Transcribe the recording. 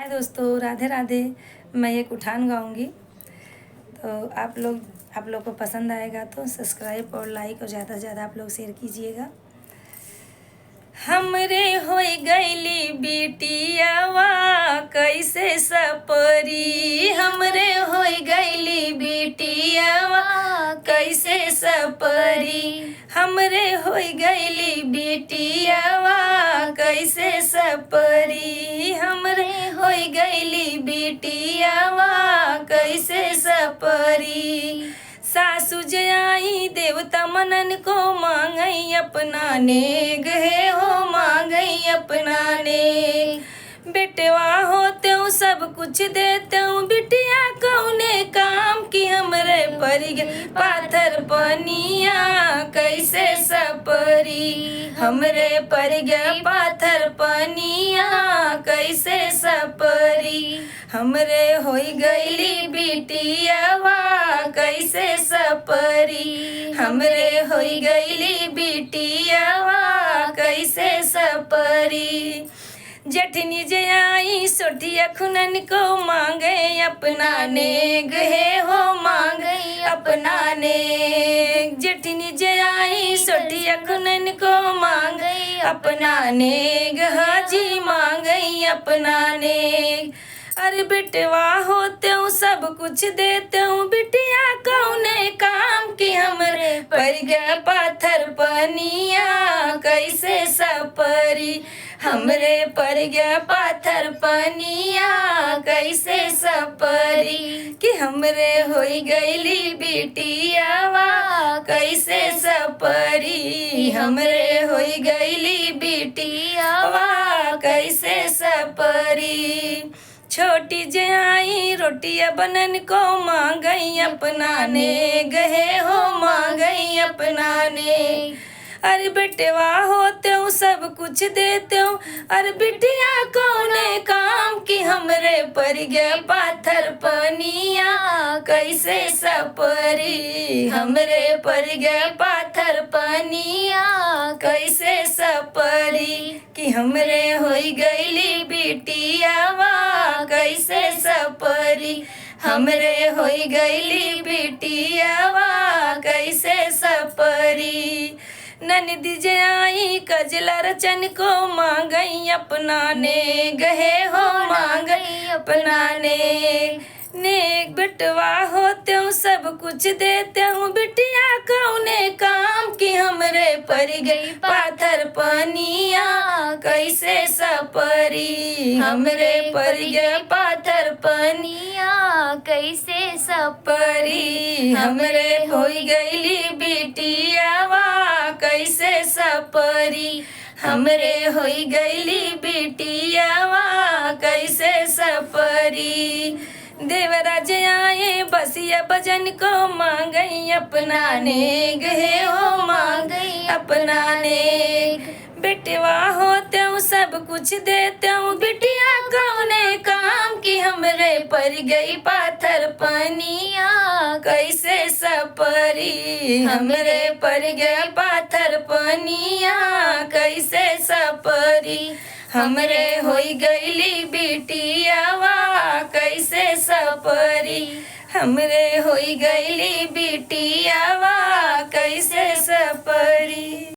हाय दोस्तों, राधे राधे। मैं एक उठान गाऊंगी, तो आप लोग को पसंद आएगा तो सब्सक्राइब और लाइक और ज़्यादा से ज़्यादा आप लोग शेयर कीजिएगा। हमरे होई गईली बिटियावा कैसे सपरी, हमरे होई गईली बिटियावा कैसे सपरी, हमरे होई गईली बिटियावा कैसे सपरी, हमरे होई गईली बिटियावा कैसे सपरी। सासु जयाई देवता मनन को मांगई अपना नेग है हो, मांगई अपना नेग। बेटवा होते हूँ सब कुछ देते हूँ, बिटिया कौने काम की हमरे परी गई पाथर पनिया कैसे सपरी, हमरे पर गया पाथर पनिया कैसे सपरी, हमरे होई गईली बिटियावा कैसे सपरी, हमरे होई गईली बिटियावा कैसे सपरी। जठनी जयाई सोठिया खुनन को मांगे अपना नेग है हो, मांगे अपना नेग। जठनी जयाई सोठिया खुनन को मांगे अपना नेग, हाजी मांगे अपना नेग। अरे बेटवा होते हूँ सब कुछ देते हूँ, बिटिया कौने काम की हमरे पर गया पाथर पनिया कैसे सपरी, हमरे पर गया पाथर पनिया कैसे सपरी, कि हमरे होई गईली बिटियावा कैसे सपरी, हमरे होई गईली बिटियावा कैसे सपरी। छोटी जयाई रोटिया बनन को मांगई अपना नेग है हो, मांगई अपना नेग। अरे बेटवा होते हूँ सब कुछ देते हूँ, अरे बिटिया कौने काम की हमरे पर गया पाथर पनिया कैसे सपरी, हमरे पर गया पाथर पनिया कैसे सपरी, कि हमरे होई गईली बिटियावा कैसे सपरी, हमरे होई गईली बिटियावा कैसे सपरी। ननदी जयाई कजला रचन को मांगई अपना नेग है हो, मांगई अपना नेग। नेग बेटवा होते हूँ सब कुछ देते हूँ, बिटिया कौने काम की हमरे पर गई पाथर पनिया कैसे सपरी, हमरे पर गया पाथर पनिया कैसे सपरी, हमरे होई गईली बिटियावा कैसे सपरी, हमरे होई गईली बिटियावा कैसे सपरी। देवराज आए बसिया भजन को मांगई अपना नेग है हो, मांगई अपना नेग। बेटवा होते हूँ सब कुछ देते हूँ, बिटिया कौने काम की हमरे पर गई पाथर पनिया कैसे सपरी, हमरे पर गया पाथर पनिया कैसे सपरी, हमरे होई गईली बिटियावा कैसे सपरी, हमरे होई गईली बिटियावा कैसे सपरी।